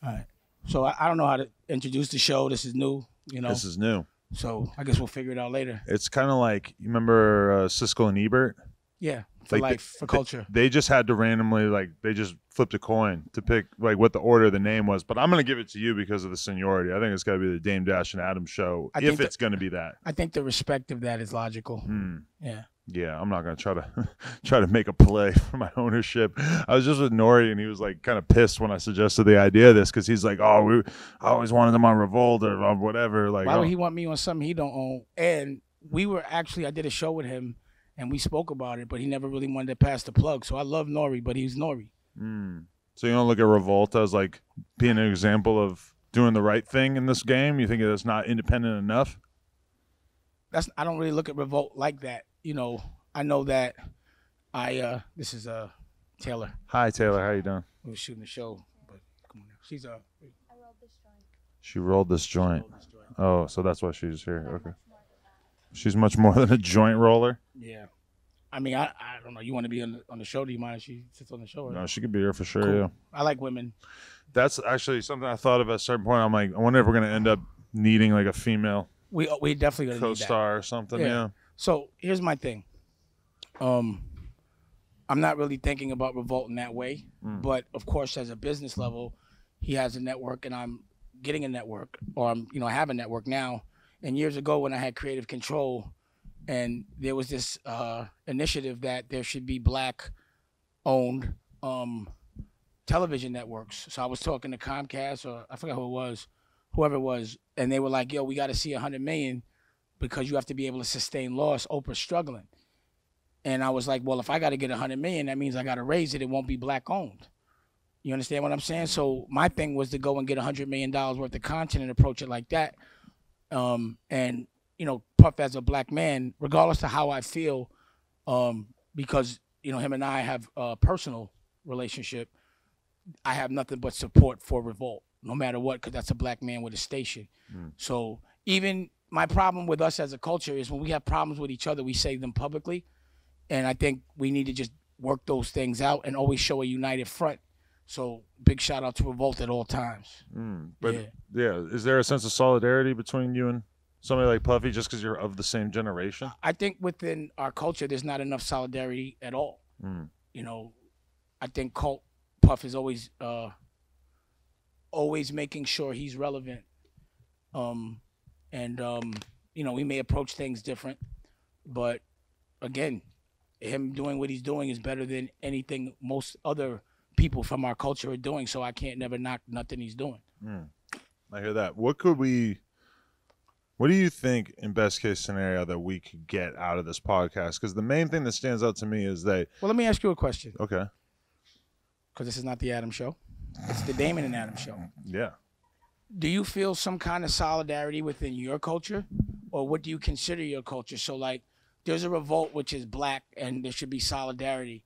All right. So I don't know how to introduce the show. This is new, you know. This is new. So I guess we'll figure it out later. It's kind of like, you remember Siskel and Ebert? Yeah, for Like life, for culture. They just had to randomly, like, they just flipped a coin to pick, like, what the order of the name was. But I'm going to give it to you because of the seniority. I think it's got to be the Dame Dash and Adam show, if it's going to be that. I think the respect of that is logical. Yeah. Yeah, I'm not gonna try to make a play for my ownership. I was just with Nori, and he was like kind of pissed when I suggested the idea of this because he's like, "Oh, I always wanted them on Revolt or on whatever." Like, why would he want me on something he don't own? And I did a show with him, and we spoke about it, but he never really wanted to pass the plug. So I love Nori, but he's Nori. So you don't look at Revolt as like being an example of doing the right thing in this game? You think it's not independent enough? I don't really look at Revolt like that. You know, I know that this is Taylor. Hi Taylor, how you doing? We were shooting the show, but come on now. She's I rolled this joint. She rolled this joint. Oh, so that's why she's here. Okay. She's much more than a joint roller. Yeah. I mean, I don't know. You want to be on the show? Do you mind if she sits on the show? Or No, she could be here for sure. cool. Yeah. I like women. That's actually something I thought of at a certain point. I'm like, I wonder if we're gonna end up needing like a female We definitely gonna need that. co-star or something. Yeah. So here's my thing. I'm not really thinking about Revolt in that way, but of course, as a business level, he has a network, and I'm getting a network, or I have a network now. And years ago, when I had creative control, and there was this initiative that there should be black-owned television networks. So I was talking to Comcast, or I forgot whoever it was, and they were like, "Yo, we got to see 100 million." Because you have to be able to sustain loss. Oprah's struggling. And I was like, well, if I got to get 100 million, that means I got to raise it. It won't be black owned. You understand what I'm saying? So my thing was to go and get $100 million worth of content and approach it like that. And, Puff as a black man, regardless of how I feel, because, him and I have a personal relationship, I have nothing but support for Revolt, no matter what, because that's a black man with a station. So even my problem with us as a culture is when we have problems with each other, we say them publicly. And I think we need to just work those things out and always show a united front. So big shout out to Revolt at all times. But yeah, is there a sense of solidarity between you and somebody like Puffy just because you're of the same generation? I think within our culture, there's not enough solidarity at all. I think Puff is always making sure he's relevant. We may approach things different, but again, him doing what he's doing is better than anything most other people from our culture are doing. So I can't never knock nothing he's doing. I hear that. What do you think in best case scenario that we could get out of this podcast? Because the main thing that stands out to me is that. Well, let me ask you a question. Okay. Because this is not the Adam show. It's the Damon and Adam show. Yeah. Do you feel some kind of solidarity within your culture, or what do you consider your culture? So, like, there's a Revolt which is black, and there should be solidarity.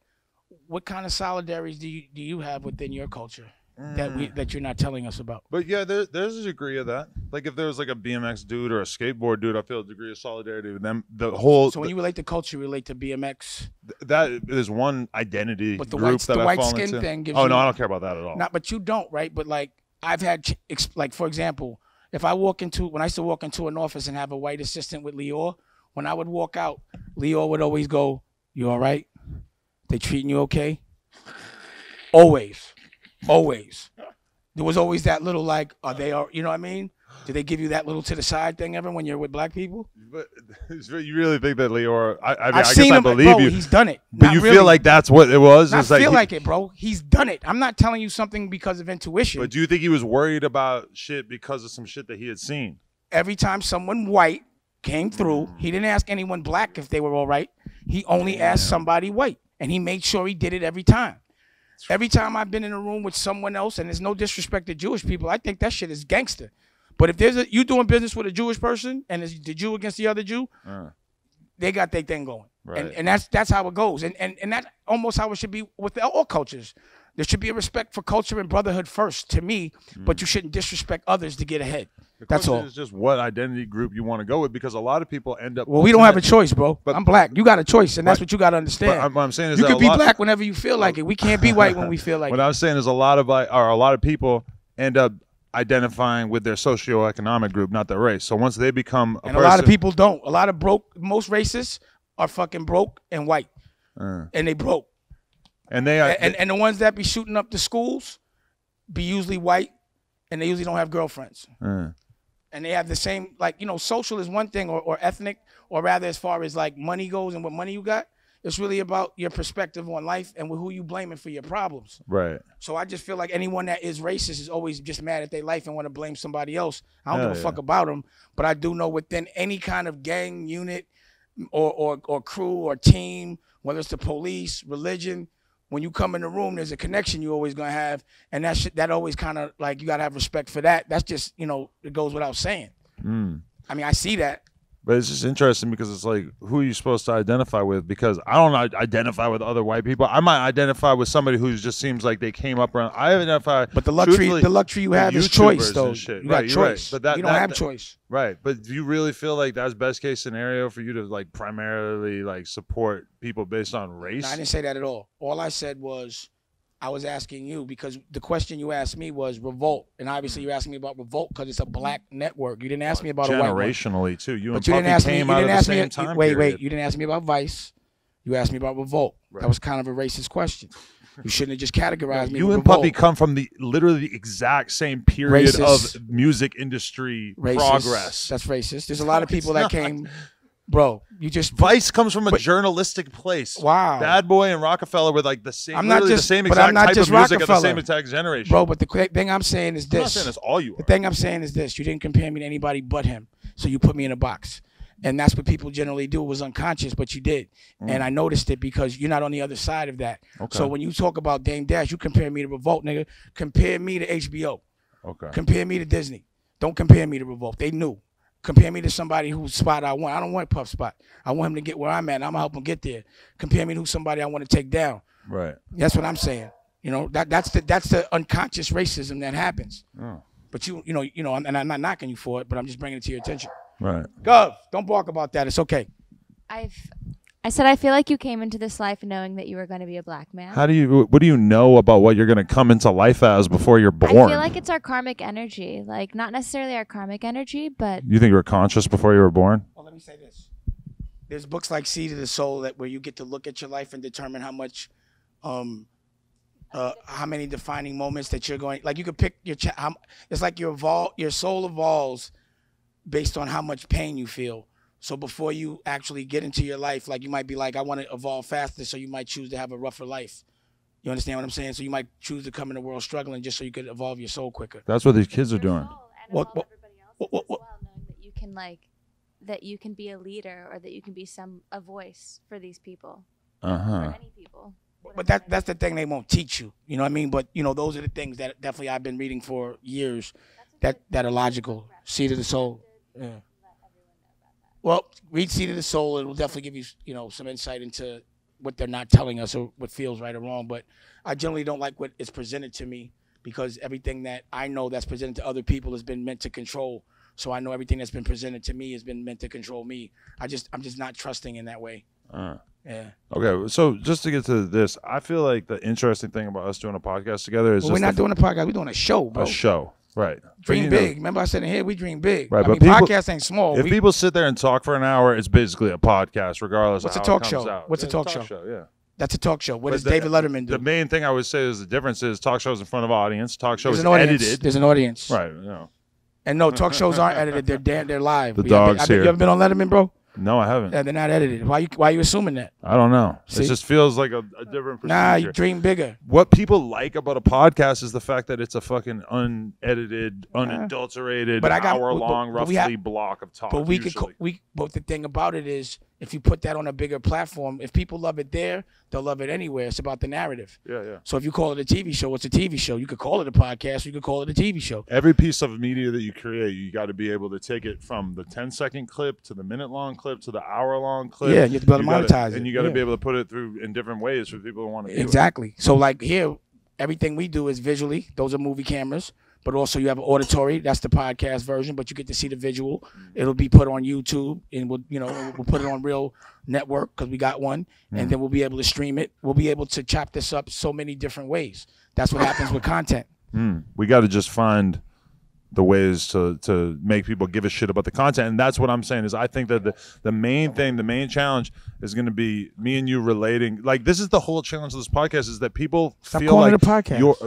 What kind of solidarities do you have within your culture that you're not telling us about? But yeah, there's a degree of that. Like if there was like a BMX dude or a skateboard dude, I feel a degree of solidarity with them. So when you relate to culture, you relate to BMX. That is one identity but the group white, that the I white fall skin into. thing gives Oh you, no, I don't care about that at all. Not, but you don't, right? But like I've had, like for example, when I used to walk into an office and have a white assistant with Lior, when I would walk out, Lior would always go, "You all right? They treating you okay?" Always. There was always that little like, you know what I mean? Do they give you that little to the side thing ever when you're with black people? But you really think that Lior? I I've seen him, believe bro, you. He's done it. But you feel like that's what it was? I feel like it, bro. He's done it. I'm not telling you something because of intuition. But do you think he was worried about shit because of some shit that he had seen? Every time someone white came through, he didn't ask anyone black if they were all right. He only asked somebody white, and he made sure he did it every time. Every time I've been in a room with someone else, and there's no disrespect to Jewish people, I think that shit is gangster. But if you doing business with a Jewish person and it's the Jew against the other Jew, they got their thing going. Right. And that's how it goes. And that's almost how it should be with all cultures. There should be a respect for culture and brotherhood first, to me, but you shouldn't disrespect others to get ahead. That's all. It's just what identity group you want to go with, because a lot of people end up. Well, we don't have a choice, bro. But I'm black. You got a choice, and that's what you got to understand. What I'm saying is you can be black whenever you feel like it. We can't be white when we feel like it. What I'm saying is a lot of people end up identifying with their socioeconomic group, not their race. So once they become a lot of people don't. A lot of most racists are fucking broke and white, and they broke. And they are, and the ones that be shooting up the schools be usually white, and they usually don't have girlfriends. And they have the same, like, you know, social is one thing, or ethnic, or rather as far as like money goes and what money you got. It's really about your perspective on life and who you blaming for your problems. Right. So I just feel like anyone that is racist is always just mad at their life and want to blame somebody else. I don't give a fuck about them, but I do know within any kind of gang unit or crew or team, whether it's the police, religion, when you come in the room, there's a connection you always gonna have, and that always kind of like you gotta have respect for that. That's just, you know, it goes without saying. I mean, I see that. But it's just interesting because it's like, who are you supposed to identify with? Because I don't identify with other white people. I might identify with somebody who just seems like they came up around. I identify. But the luxury you have is choice, though. You got choice. Right. But you don't have choice. Right. But do you really feel like that's best case scenario for you to like primarily like support people based on race? No, I didn't say that at all. All I said was, I was asking you because the question you asked me was revolt, and obviously you're asking me about revolt because it's a black network. You didn't ask me about a white one. Generationally too. You but and Puffy came out at the same time. Wait. You didn't ask me about Vice. You asked me about revolt. Right. That was kind of a racist question. You shouldn't have just categorized me. You and revolt. Puffy come from literally the exact same period racist. Of music industry racist. Progress. That's racist. There's a lot of people that came. Bro, you just Vice comes from a journalistic place. Wow. Bad Boy and Rockefeller were like the same. I'm not just the same exact type of music of the same exact generation. Bro, but the thing I'm saying is this. I'm not saying that's all you are. The thing I'm saying is this. You didn't compare me to anybody but him, so you put me in a box. And that's what people generally do. It was unconscious, but you did. And I noticed it because you're not on the other side of that. Okay. So when you talk about Dame Dash, you compare me to Revolt, nigga. Compare me to HBO. Okay. Compare me to Disney. Don't compare me to Revolt. They knew. Compare me to somebody whose spot I want. I don't want Puff's spot. I want him to get where I'm at. I'm gonna help him get there. Compare me to somebody I want to take down. Right. That's what I'm saying. You know, that's the unconscious racism that happens. Oh. But you know, and I'm not knocking you for it, but I'm just bringing it to your attention. Right. Gov, don't bark about that. It's okay. I said I feel like you came into this life knowing that you were going to be a black man. What do you know about what you're going to come into life as before you're born? I feel like it's our karmic energy. Like, not necessarily our karmic energy, but... You think you were conscious before you were born? Well, let me say this. There's books like Seed of the Soul where you get to look at your life and determine how much, how many defining moments that you're going... Like, you could pick your... It's like your soul evolves based on how much pain you feel. So before you actually get into your life, like you might be like, I want to evolve faster, so you might choose to have a rougher life. You understand what I'm saying? So you might choose to come in the world struggling just so you could evolve your soul quicker. That's what these kids are doing. Knowing that you can that you can be a leader or that you can be a voice for these people. For any people. But that's the thing they won't teach you. You know what I mean? But you know, those are the things that definitely I've been reading for years that are logical. Seed of the Soul. Yeah. Well, read Seed of the Soul. It will definitely give you, some insight into what they're not telling us or what feels right or wrong. But I generally don't like what is presented to me because everything that I know that's presented to other people has been meant to control. So I know everything that's been presented to me has been meant to control me. I'm just not trusting in that way. Yeah. Okay, so just to get to this, I feel like the interesting thing about us doing a podcast together is we're not doing a podcast. We're doing a show, bro. A show. Right. Dream big. Remember I said in here, we dream big. Right, but podcasts ain't small. If people sit there and talk for an hour, it's basically a podcast, regardless of how it comes out. What's a talk show? Yeah. That's a talk show. What does David Letterman do? The main thing I would say is the difference is talk shows in front of audience. Talk shows edited. There's an audience. Right. No. And no, talk shows aren't edited. They're live. The dog's here. You ever been on Letterman, bro? No, I haven't. Yeah, they're not edited. Why you assuming that? I don't know. See? It just feels like a different procedure. Nah, you dream bigger. What people like about a podcast is the fact that it's a fucking unedited, unadulterated, hour-long, roughly block of talk. But but the thing about it is, if you put that on a bigger platform, if people love it there, they'll love it anywhere. It's about the narrative. Yeah. So if you call it a TV show, it's a TV show. You could call it a podcast, or you could call it a TV show. Every piece of media that you create, you got to be able to take it from the 10-second clip to the minute-long clip to the hour-long clip. Yeah, you have to be able to monetize it. And you got to be able to put it through in different ways for people who want to do it. Exactly. So like here, everything we do is visually. Those are movie cameras. But also you have an auditory. That's the podcast version. But you get to see the visual. It'll be put on YouTube, and we'll put it on Real Network because we got one, and then we'll be able to stream it. We'll be able to chop this up so many different ways. That's what happens with content. We got to just find the ways to make people give a shit about the content. And that's what I'm saying is I think that the main thing, the main challenge is going to be me and you relating. Like, this is the whole challenge of this podcast, is that people feel like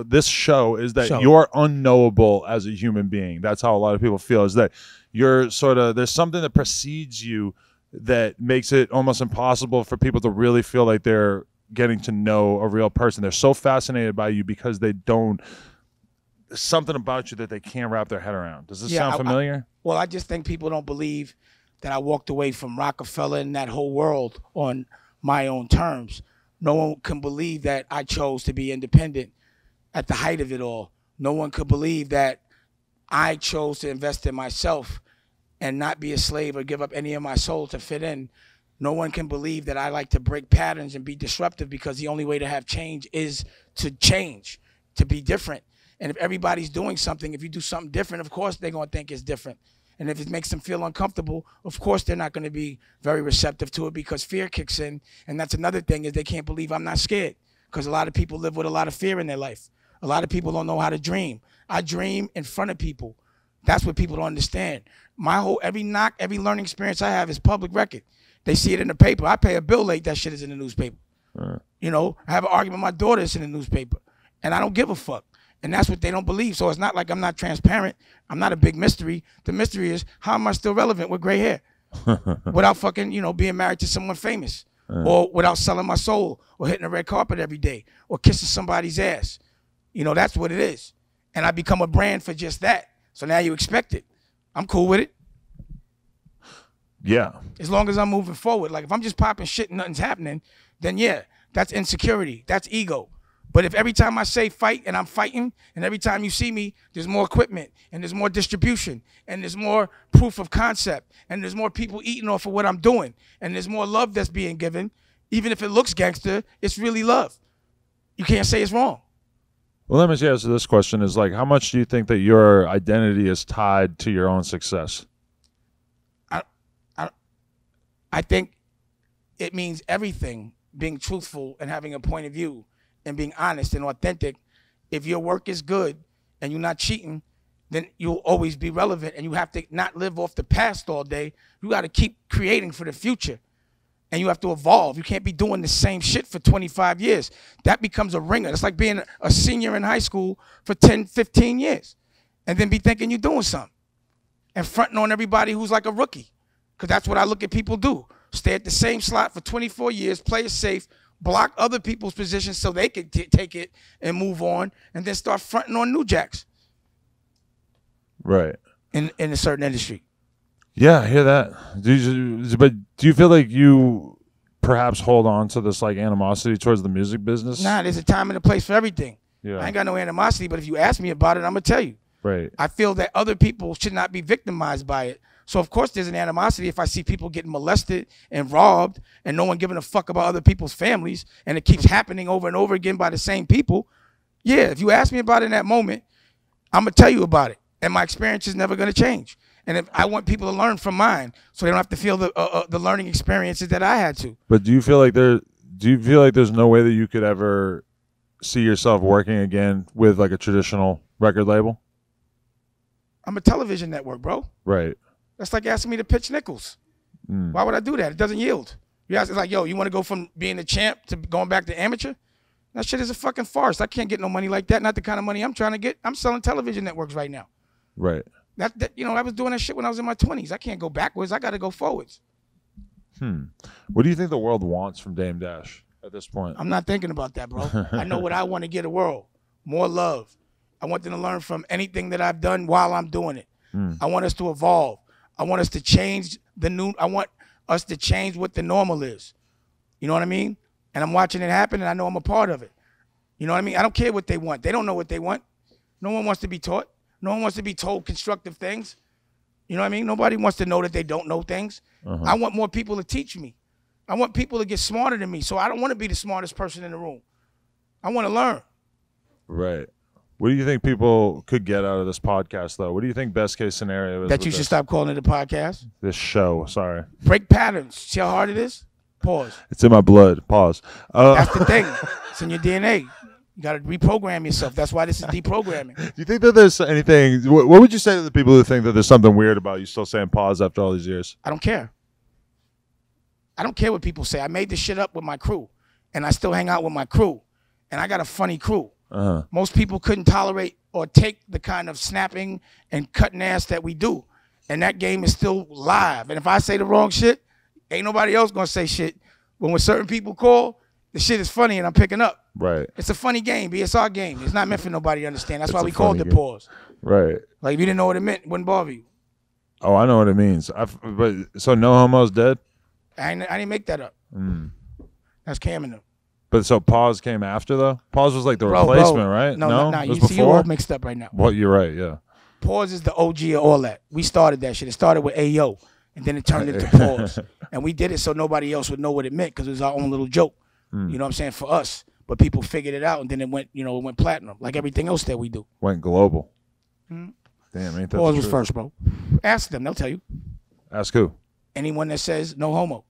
this show is that you're unknowable as a human being. That's how a lot of people feel, is that you're sort of, there's something that precedes you that makes it almost impossible for people to really feel like they're getting to know a real person. They're so fascinated by you because they don't, something about you that they can't wrap their head around. Does this sound familiar? Well, I just think people don't believe that I walked away from Rockefeller and that whole world on my own terms. No one can believe that I chose to be independent at the height of it all. No one could believe that I chose to invest in myself and not be a slave or give up any of my soul to fit in. No one can believe that I like to break patterns and be disruptive, because the only way to have change is to change, to be different. And if everybody's doing something, if you do something different, of course they're going to think it's different. And if it makes them feel uncomfortable, of course they're not going to be very receptive to it, because fear kicks in. And that's another thing, is they can't believe I'm not scared, because a lot of people live with a lot of fear in their life. A lot of people don't know how to dream. I dream in front of people. That's what people don't understand. Every learning experience I have is public record. They see it in the paper. I pay a bill late, that shit is in the newspaper. You know, I have an argument with my daughter, it's in the newspaper. And I don't give a fuck. And that's what they don't believe. So it's not like I'm not transparent. I'm not a big mystery. The mystery is, how am I still relevant with gray hair? Without fucking, being married to someone famous. Or without selling my soul, or hitting the red carpet every day, or kissing somebody's ass. That's what it is. And I become a brand for just that. So now you expect it. I'm cool with it. Yeah. As long as I'm moving forward. Like, if I'm just popping shit and nothing's happening, then yeah, that's insecurity. That's ego. But if every time I say fight and I'm fighting, and every time you see me, there's more equipment, and there's more distribution, and there's more proof of concept, and there's more people eating off of what I'm doing, and there's more love that's being given, even if it looks gangster, it's really love. You can't say it's wrong. Well, let me just answer this question, is like, how much do you think that your identity is tied to your own success? I think it means everything, being truthful and having a point of view and being honest and authentic. If your work is good and you're not cheating, then you'll always be relevant, and you have to not live off the past all day. You got to keep creating for the future, and you have to evolve. You can't be doing the same shit for 25 years. That becomes a ringer. It's like being a senior in high school for 10, 15 years and then be thinking you're doing something and fronting on everybody who's like a rookie, because that's what I look at people do. Stay at the same slot for 24 years, play it safe, block other people's positions so they can take it and move on, and then start fronting on new jacks. Right. In a certain industry. Yeah, I hear that. But do you feel like you perhaps hold on to this like animosity towards the music business? Nah, there's a time and a place for everything. Yeah. I ain't got no animosity, but if you ask me about it, I'm going to tell you. Right. I feel that other people should not be victimized by it. So, of course, there's an animosity if I see people getting molested and robbed and no one giving a fuck about other people's families, and it keeps happening over and over again by the same people. Yeah, if you ask me about it in that moment, I'm going to tell you about it. And my experience is never going to change. And if I want people to learn from mine, so they don't have to feel the learning experiences that I had to. But do you feel like there's no way that you could ever see yourself working again with like a traditional record label? I'm a television network, bro. Right. That's like asking me to pitch nickels. Why would I do that? It doesn't yield. It's like, yo, you want to go from being a champ to going back to amateur? That shit is a fucking farce. I can't get no money like that. Not the kind of money I'm trying to get. I'm selling television networks right now. Right. I was doing that shit when I was in my 20s. I can't go backwards. I got to go forwards. What do you think the world wants from Dame Dash at this point? I'm not thinking about that, bro. I know what I want to give the world. More love. I want them to learn from anything that I've done while I'm doing it. I want us to evolve. I want us to change I want us to change what the normal is. You know what I mean? And I'm watching it happen, and I know I'm a part of it. You know what I mean? I don't care what they want. They don't know what they want. No one wants to be taught. No one wants to be told constructive things. You know what I mean? Nobody wants to know that they don't know things. I want more people to teach me. I want people to get smarter than me. So I don't want to be the smartest person in the room. I want to learn. Right. What do you think people could get out of this podcast, though? What do you think best case scenario is? That you should stop calling it a podcast? This show, sorry. Break patterns. See how hard it is? Pause. It's in my blood. Pause. That's the thing. It's in your DNA. You got to reprogram yourself. That's why this is deprogramming. Do you think that there's anything? What would you say to the people who think that there's something weird about you still saying pause after all these years? I don't care. I don't care what people say. I made this shit up with my crew, and I still hang out with my crew, and I got a funny crew. Most people couldn't tolerate or take the kind of snapping and cutting ass that we do, and that game is still live. And if I say the wrong shit, ain't nobody else gonna say shit. When certain people call, the shit is funny, and I'm picking up. Right. It's a funny game, B. It's our game. It's not meant for nobody to understand. That's why we called it pause. Right. Like if you didn't know what it meant, it wouldn't bother you. Oh, I know what it means. But so no homo's dead. I didn't make that up. That's Cam and them. But so pause came after though. Pause was like the replacement, right? No. It You was see, you before? all mixed up right now. Well, you're right. Yeah. Pause is the OG of all that. We started that shit. It started with Ayo, and then it turned into pause, and we did it so nobody else would know what it meant because it was our own little joke. You know what I'm saying, for us. But people figured it out, and then it went, it went platinum, like everything else that we do. Went global. Damn, ain't that Pause was first, bro. Ask them; they'll tell you. Ask who? Anyone that says no homo.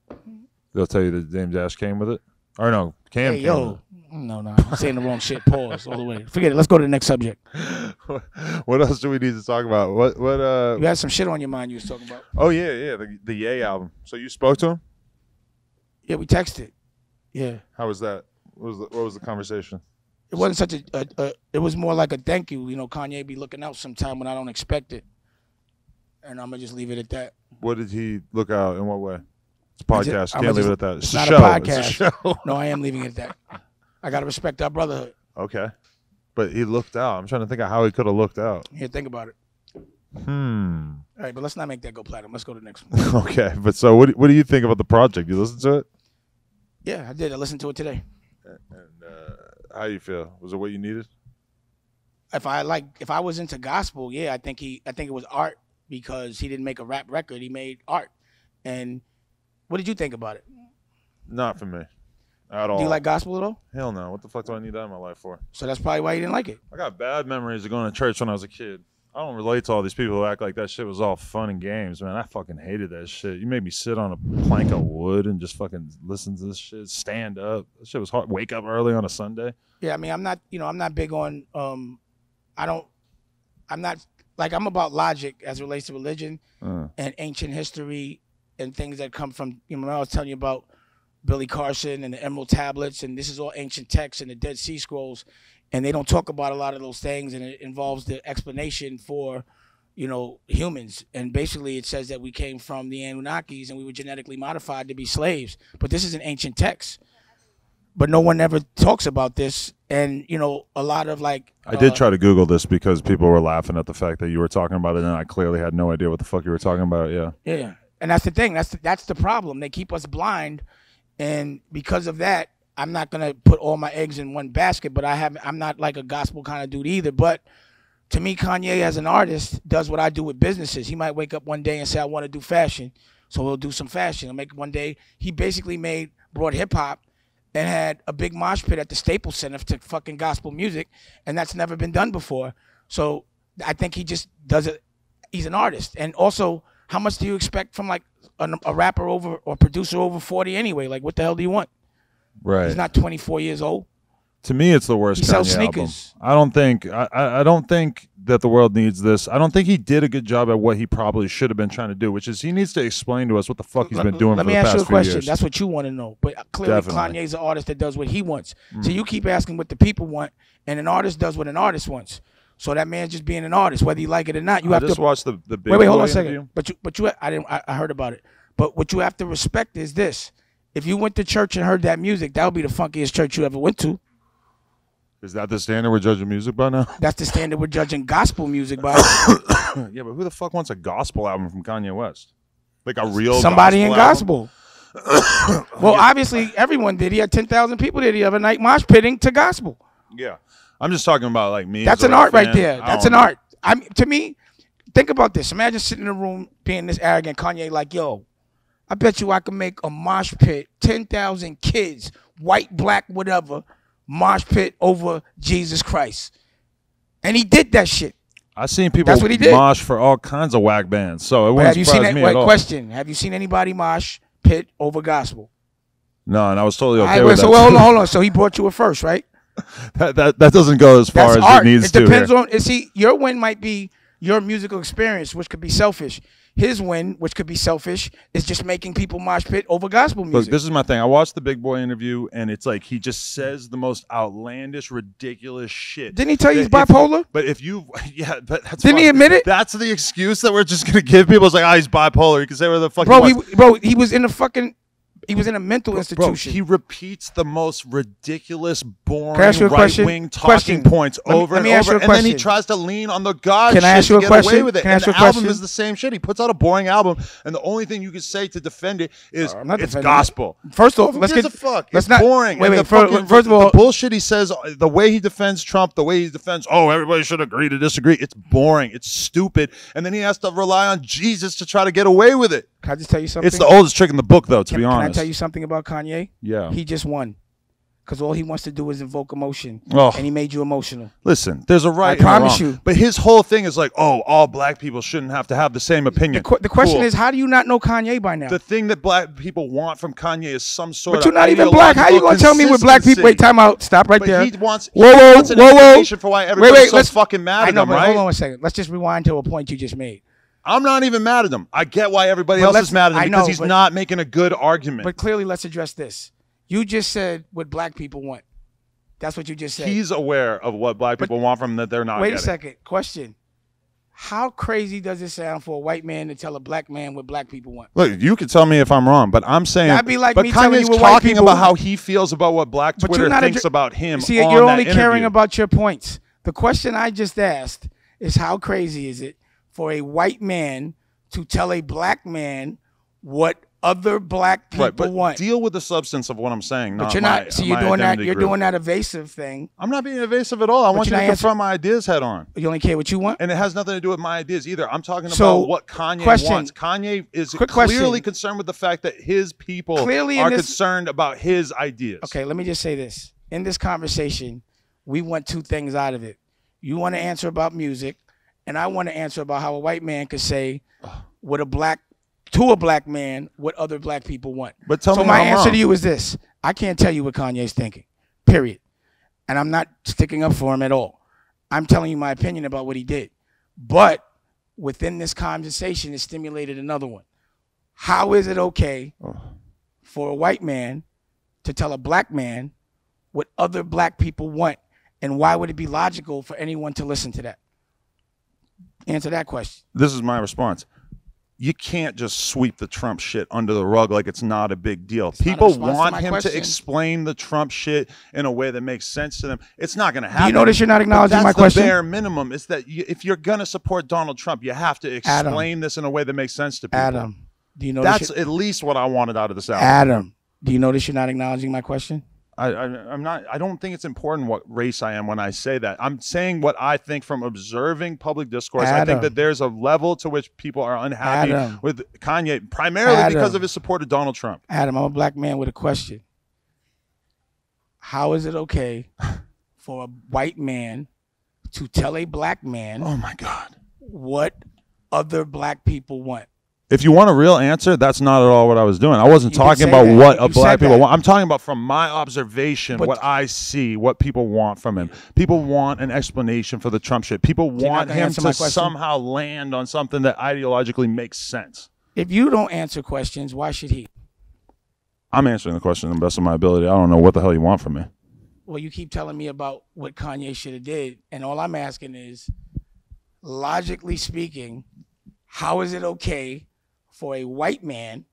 They'll tell you that James Ash came with it. Or no, Cam Hey, came yo. with it. No, I'm saying the wrong shit. Pause all the way. Forget it. Let's go to the next subject. What else do we need to talk about? You had some shit on your mind you was talking about. Oh yeah, the Ye album. So you spoke to him? Yeah, we texted. Yeah. How was that? What was the conversation? It wasn't such it was more like a thank you. Kanye be looking out sometime when I don't expect it. And I'm gonna just leave it at that. What did he look out? In what way? It's a podcast. Can't leave it at that. It's not a podcast. It's a show. No, I am leaving it at that. I gotta respect our brotherhood. Okay. But he looked out. I'm trying to think of how he could have looked out. Here, think about it. All right, but let's not make that go platinum. Let's go to the next one. Okay, but so what do you think about the project? You listen to it? Yeah, I did. I listened to it today. And how you feel? Was it what you needed? If I was into gospel, yeah, I think it was art because he didn't make a rap record. He made art. And what did you think about it? Not for me. At all. Do you like gospel at all? Hell no. What the fuck do I need that in my life for? So that's probably why you didn't like it. I got bad memories of going to church when I was a kid. I don't relate to all these people who act like that shit was all fun and games, man. I fucking hated that shit. You made me sit on a plank of wood and just fucking listen to this shit, stand up. That shit was hard. Wake up early on a Sunday. Yeah, I mean, I'm not big on, I'm about logic as it relates to religion and ancient history and things that come from, I was telling you about Billy Carson and the Emerald Tablets, and this is all ancient texts and the Dead Sea Scrolls. And they don't talk about a lot of those things, and it involves the explanation for, humans. And basically it says that we came from the Anunnakis and we were genetically modified to be slaves. But this is an ancient text. But no one ever talks about this. And, a lot of I did try to Google this because people were laughing at the fact that you were talking about it, and I clearly had no idea what the fuck you were talking about, yeah. Yeah, and that's the thing. That's the problem. They keep us blind, and because of that, I'm not gonna put all my eggs in one basket, but I'm not like a gospel kind of dude either. But to me, Kanye as an artist does what I do with businesses. He might wake up one day and say, I want to do fashion. So he'll do some fashion. He'll make one day. He basically brought hip hop and had a big mosh pit at the Staples Center to fucking gospel music. And that's never been done before. So I think he just does it. He's an artist. And also, how much do you expect from like a rapper or producer over 40 anyway? Like, what the hell do you want? Right. He's not 24 years old. To me, it's the worst. He sells Kanye sneakers. Album. I don't think that the world needs this. I don't think he did a good job at what he probably should have been trying to do, which is he needs to explain to us what the fuck he's been doing for the past few years. Let me ask you a question. That's what you want to know. But clearly, Definitely. Kanye's an artist that does what he wants. So you keep asking what the people want, and an artist does what an artist wants. So that man's just being an artist, whether you like it or not. You have to watch the big. Wait, hold on a second. But you, I heard about it. But what you have to respect is this: if you went to church and heard that music, that would be the funkiest church you ever went to. Is that the standard we're judging music by now? That's the standard we're judging gospel music by. Yeah, but who the fuck wants a gospel album from Kanye West? Like a real somebody gospel in gospel. Well, obviously everyone did. He had 10,000 people there the other night mosh pitting to gospel. Yeah, I'm just talking about like me. That's an art right there. That's an art. To me, think about this. Imagine sitting in a room being this arrogant. Kanye like, yo, I bet you I can make a mosh pit, 10,000 kids, white, black, whatever, mosh pit over Jesus Christ. And he did that shit. I've seen people mosh for all kinds of whack bands, so it wouldn't surprise me at all. Question: have you seen anybody mosh pit over gospel? No, and I was totally okay with that. So hold on. So he brought you a first, right? that doesn't go as far That's as art. it needs It to. depends here. on. See, your win might be your musical experience, which could be selfish. His win, which could be selfish, is just making people mosh pit over gospel music. Look, this is my thing. I watched the Big Boy interview, and it's like he just says the most outlandish, ridiculous shit. Didn't he tell you he's bipolar? But if you, yeah, but that's Didn't he admit it? That's the excuse that we're just gonna give people. It's like, he's bipolar. You can say whatever the fuck. He was in a fucking. He was in a mental institution. Bro, he repeats the most ridiculous, boring, right-wing talking points over and over, and then he tries to lean on the God shit to get away with it. And the album is the same shit. He puts out a boring album, and the only thing you can say to defend it is it's gospel. First off, let's get a fuck. It's boring. Wait, first of all, the bullshit he says, the way he defends Trump, the way he defends, everybody should agree to disagree. It's boring. It's stupid. And then he has to rely on Jesus to try to get away with it. Can I just tell you something? It's the oldest trick in the book, though, to be honest. Can I tell you something about Kanye? Yeah. He just won. Because all he wants to do is invoke emotion. Oh. And he made you emotional. Listen, there's a right I promise and a wrong. you. But his whole thing is like, all black people shouldn't have to have the same opinion. The question is, how do you not know Kanye by now? The thing that black people want from Kanye is some sort of But you're not even black. How you going to tell me what black people... Wait, time out. Stop right there. He wants an explanation for why everybody's so fucking mad at him, right? Hold on a second. Let's just rewind to a point you just made. I'm not even mad at him. I get why everybody else is mad at him because he's not making a good argument. But clearly, let's address this. You just said what black people want. That's what you just said. He's aware of what black people want from him that they're not getting. Wait a second. Question. How crazy does it sound for a white man to tell a black man what black people want? Look, you can tell me if I'm wrong, but I'm saying that'd be like but me telling you what talking white people about how he feels about what black Twitter thinks about him. See, you're only caring about your points. The question I just asked is how crazy is it for a white man to tell a black man what other black people want? Deal with the substance of what I'm saying. But you're not. So you're doing that. You're doing that evasive thing. I'm not being evasive at all. I want you to confront my ideas head on. You only care what you want, and it has nothing to do with my ideas either. I'm talking about what Kanye wants. Kanye is clearly concerned with the fact that his people are concerned about his ideas. Okay, let me just say this. In this conversation, we want two things out of it. You want to answer about music, and I want to answer about how a white man could say what a black man what other black people want. But tell me my answer to you is this. I can't tell you what Kanye's thinking, period. And I'm not sticking up for him at all. I'm telling you my opinion about what he did. But within this conversation, it stimulated another one. How is it okay for a white man to tell a black man what other black people want? And why would it be logical for anyone to listen to that? Answer that question. This is my response. You can't just sweep the Trump shit under the rug like it's not a big deal. People want him to explain the Trump shit in a way that makes sense to them. It's not going to happen. Do you notice you're not acknowledging my question? That's the bare minimum. Is that if you're going to support Donald Trump, you have to explain this in a way that makes sense to people. Adam, do you notice that's at least what I wanted out of this album. Adam, do you notice you're not acknowledging my question? I'm not. I don't think it's important what race I am when I say that. I'm saying what I think from observing public discourse. I think that there's a level to which people are unhappy with Kanye, primarily because of his support of Donald Trump. Adam, I'm a black man with a question. How is it okay for a white man to tell a black man, oh my God, what other black people want? If you want a real answer, that's not at all what I was doing. I wasn't talking about what a black people want. I'm talking about from my observation, what I see, what people want from him. People want an explanation for the Trump shit. People want him to somehow land on something that ideologically makes sense. If you don't answer questions, why should he? I'm answering the question to the best of my ability. I don't know what the hell you want from me. Well, you keep telling me about what Kanye should have did, and all I'm asking is, logically speaking, how is it okay for a white man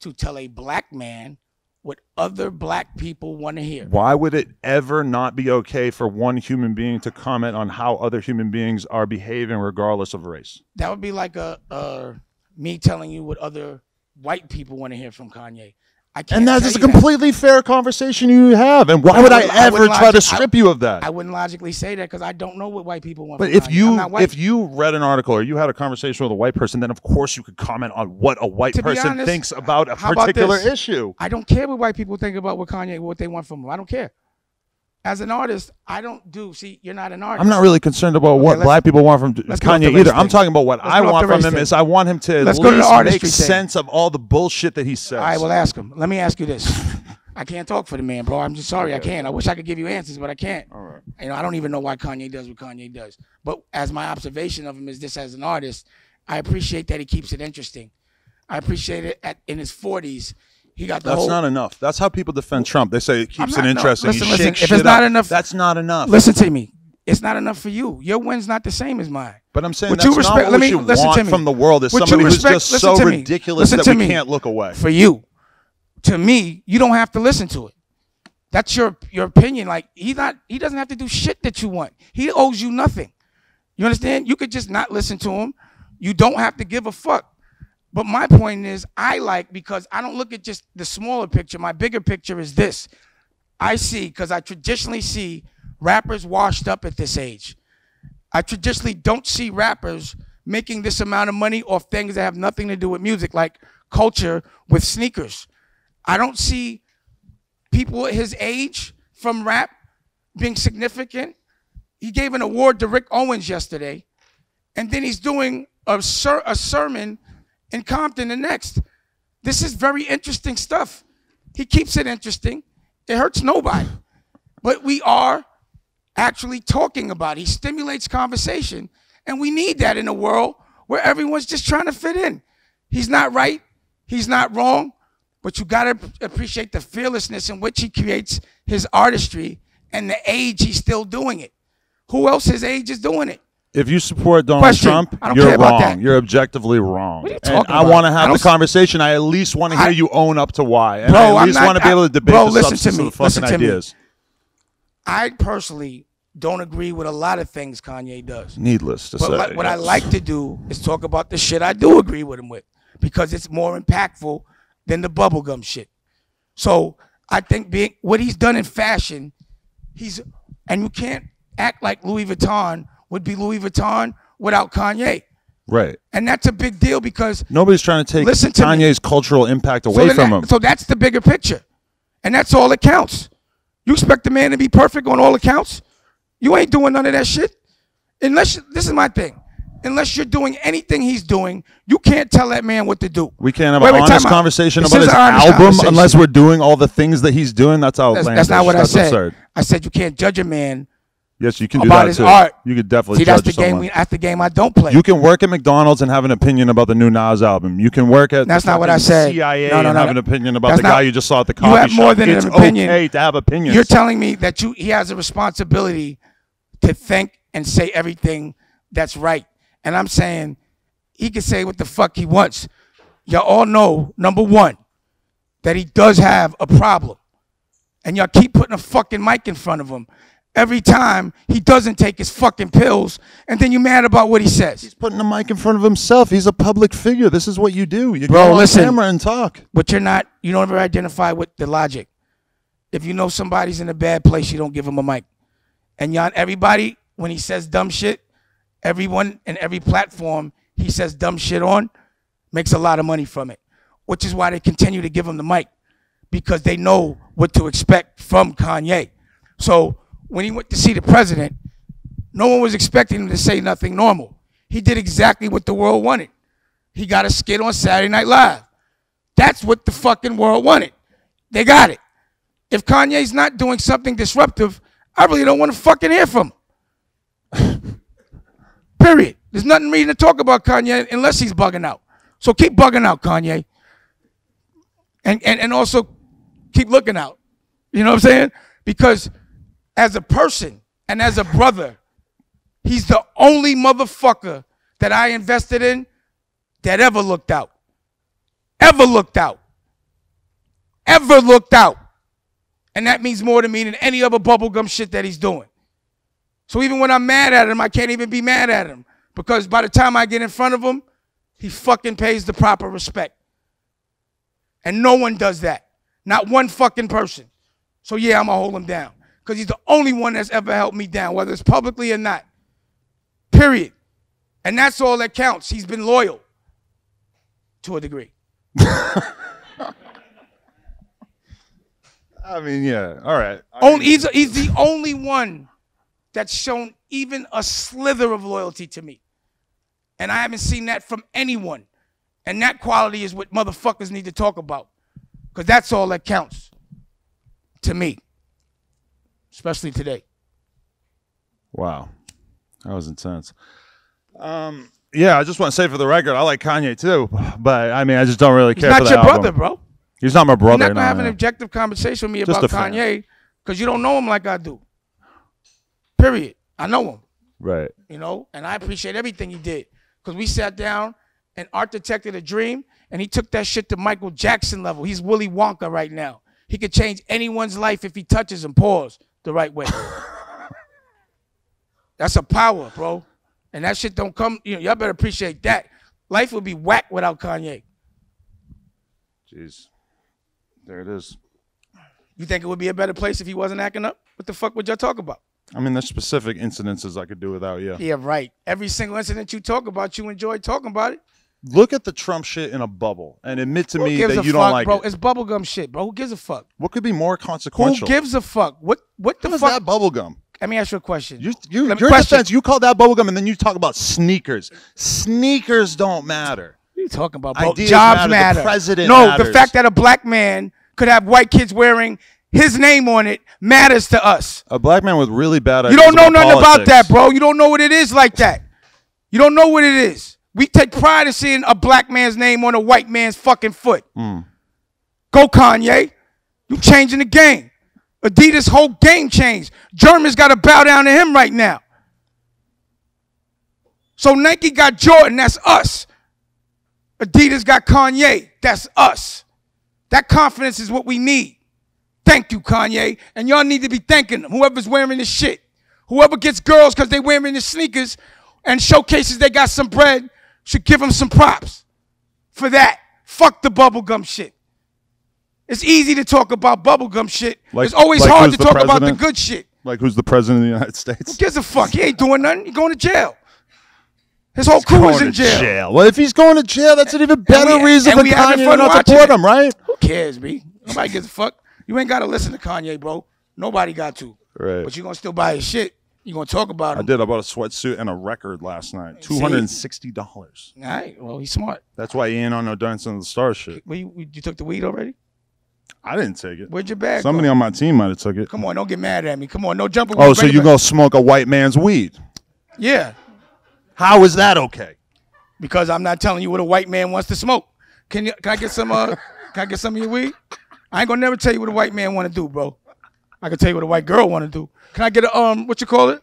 to tell a black man what other black people want to hear? Why would it ever not be okay for one human being to comment on how other human beings are behaving regardless of race? That would be like me telling you what other white people want to hear from Kanye. And that is a completely fair conversation you have. And why would I ever try to strip you of that? I wouldn't logically say that because I don't know what white people want. But if you read an article or you had a conversation with a white person, then of course you could comment on what a white person thinks about a particular issue. I don't care what white people think about what they want from him. I don't care. As an artist, I don't do. See, you're not an artist. I'm not really concerned about what black people want from Kanye either. I'm talking about what I want from him is I want him to at least make sense of all the bullshit that he says. All right, well, ask him. Let me ask you this. I can't talk for the man, bro. I'm just sorry, I can't. I wish I could give you answers, but I can't. All right. You know, I don't even know why Kanye does what Kanye does. But as my observation of him is this as an artist, I appreciate that he keeps it interesting. I appreciate it in his 40s. He got the That's not enough. That's how people defend Trump. They say it keeps it interesting. No, listen, he shakes if shit it's not up. enough, that's not enough. Listen to me. It's not enough for you. Your win's not the same as mine. But I'm saying With that's due not respect, what we should want from the world is With somebody due who's respect, just listen so to me. ridiculous Listen that to we me. can't look away. For you, to me, you don't have to listen to it. That's your opinion. Like he doesn't have to do shit that you want. He owes you nothing. You understand? You could just not listen to him. You don't have to give a fuck. But my point is, because I don't look at just the smaller picture. My bigger picture is this. I see, because I traditionally see rappers washed up at this age. I traditionally don't see rappers making this amount of money off things that have nothing to do with music, like culture with sneakers. I don't see people at his age from rap being significant. He gave an award to Rick Owens yesterday, and then he's doing a sermon in Compton the next. This is very interesting stuff. He keeps it interesting. It hurts nobody. But we are actually talking about it. He stimulates conversation, and we need that in a world where everyone's just trying to fit in. He's not right. He's not wrong. But you got to appreciate the fearlessness in which he creates his artistry and the age he's still doing it. Who else his age is doing it? If you support Donald Trump, you're wrong. You're objectively wrong. What are you talking and I want to have the conversation. I at least want to hear you own up to why. And I at least want to be able to debate the substance of the fucking ideas. I personally don't agree with a lot of things Kanye does. Needless to say. But what I like to do is talk about the shit I do agree with him with, because it's more impactful than the bubblegum shit. So I think what he's done in fashion, and you can't act like Louis Vuitton would be Louis Vuitton without Kanye. Right. And that's a big deal because nobody's trying to take Kanye's cultural impact away from him. So that's the bigger picture. And that's all that counts. You expect the man to be perfect on all accounts? You ain't doing none of that shit. This is my thing. Unless you're doing anything he's doing, you can't tell that man what to do. We can't have an honest conversation about his album unless we're doing all the things that he's doing. That's outlandish. That's not what I said. Absurd. I said you can't judge a man. Yes, you can do about that his too. Art. You could definitely judge someone. That's the game I don't play. You can work at McDonald's and have an opinion about the new Nas album. You can work at that's not what I said. CIA and have an opinion about the guy you just saw at the coffee shop. You have more than an opinion. It's okay to have opinions. You're telling me that he has a responsibility to think and say everything that's right. And I'm saying he can say what the fuck he wants. Y'all all know, number one, that he does have a problem. And y'all keep putting a fucking mic in front of him every time he doesn't take his fucking pills, and then you're mad about what he says. He's putting a mic in front of himself. He's a public figure. This is what you do. You go on camera and talk. But you don't ever identify with the logic. If you know somebody's in a bad place, you don't give him a mic. And everybody, when he says dumb shit, everyone in every platform he says dumb shit on makes a lot of money from it, which is why they continue to give him the mic, because they know what to expect from Kanye. So when he went to see the president, no one was expecting him to say nothing normal. He did exactly what the world wanted. He got a skit on Saturday Night Live. That's what the fucking world wanted. They got it. If Kanye's not doing something disruptive, I really don't want to fucking hear from him. Period. There's nothing reason to talk about Kanye unless he's bugging out. So keep bugging out, Kanye. And also keep looking out. You know what I'm saying? Because as a person and as a brother, he's the only motherfucker that I invested in that ever looked out. Ever looked out. Ever looked out. And that means more to me than any other bubblegum shit that he's doing. So even when I'm mad at him, I can't even be mad at him, because by the time I get in front of him, he fucking pays the proper respect. And no one does that. Not one fucking person. So yeah, I'm going to hold him down, because he's the only one that's ever held me down, whether it's publicly or not. Period. And that's all that counts. He's been loyal to a degree. I mean, yeah. All right. He's the only one that's shown even a slither of loyalty to me. And I haven't seen that from anyone. And that quality is what motherfuckers need to talk about, because that's all that counts. to me, especially today. Wow, that was intense. Yeah, I just want to say for the record, I like Kanye too, but I mean, I just don't really care. He's for not the your album. brother, bro. He's not my brother. You're not gonna have an no. objective conversation with me Just about a fan. Kanye because you don't know him like I do. Period. I know him. Right. You know, and I appreciate everything he did because we sat down and architected a dream, and he took that shit to Michael Jackson level. He's Willy Wonka right now. He could change anyone's life if he touches them. Pause the right way. That's a power, bro. And that shit don't come. You know, y'all better appreciate that. Life would be whack without Kanye. Jeez. There it is. You think it would be a better place if he wasn't acting up? What the fuck would y'all talk about? I mean, there's specific incidences I could do without. Yeah. Yeah, right. Every single incident you talk about, you enjoy talking about it. Look at the Trump shit in a bubble and admit to me that you fuck, don't like bro? it. It's bubblegum shit, bro. Who gives a fuck? What could be more consequential? Who gives a fuck? What the How is fuck? that bubblegum? Let me ask you a question. Your defense, you call that bubblegum and then you talk about sneakers. Sneakers don't matter. What are you talking about, bro? Ideas Jobs matter. The matter. president no, matters. the fact that a black man could have white kids wearing his name on it matters to us. A black man with really bad ideas. You don't know nothing about politics. that, bro. You don't know what it is like that. You don't know what it is. We take pride in seeing a black man's name on a white man's fucking foot. Go Kanye. You changing the game. Adidas' whole game changed. Germans got to bow down to him right now. So Nike got Jordan. That's us. Adidas got Kanye. That's us. That confidence is what we need. Thank you, Kanye. And y'all need to be thanking them. Whoever's wearing this shit. Whoever gets girls because they wearing the sneakers and showcases they got some bread should give them some props for that. Fuck the bubblegum shit. It's easy to talk about bubblegum shit. It's always hard to talk about the good shit. Like who's the president of the United States? Who gives a fuck? He ain't doing nothing. He's going to jail. His whole crew is in jail. Well, if he's going to jail, that's an even better reason for Kanye to not support him, right? Who cares, B? Nobody gives a fuck. You ain't got to listen to Kanye, bro. Nobody got to. Right. But you're going to still buy his shit. You're going to talk about him. I did. I bought a sweatsuit and a record last night. $260. All right. Well, he's smart. That's why he ain't on no Dancing with the Stars shit. Well, you took the weed already? I didn't take it. Where'd your bag Somebody go? on my team might have took it. Come on, don't get mad at me. Come on, no jumping. Oh, so you gonna smoke a white man's weed? Yeah. How is that okay? Because I'm not telling you what a white man wants to smoke. Can I get some? Can I get some of your weed? I ain't gonna never tell you what a white man want to do, bro. I can tell you what a white girl want to do. Can I get a what you call it?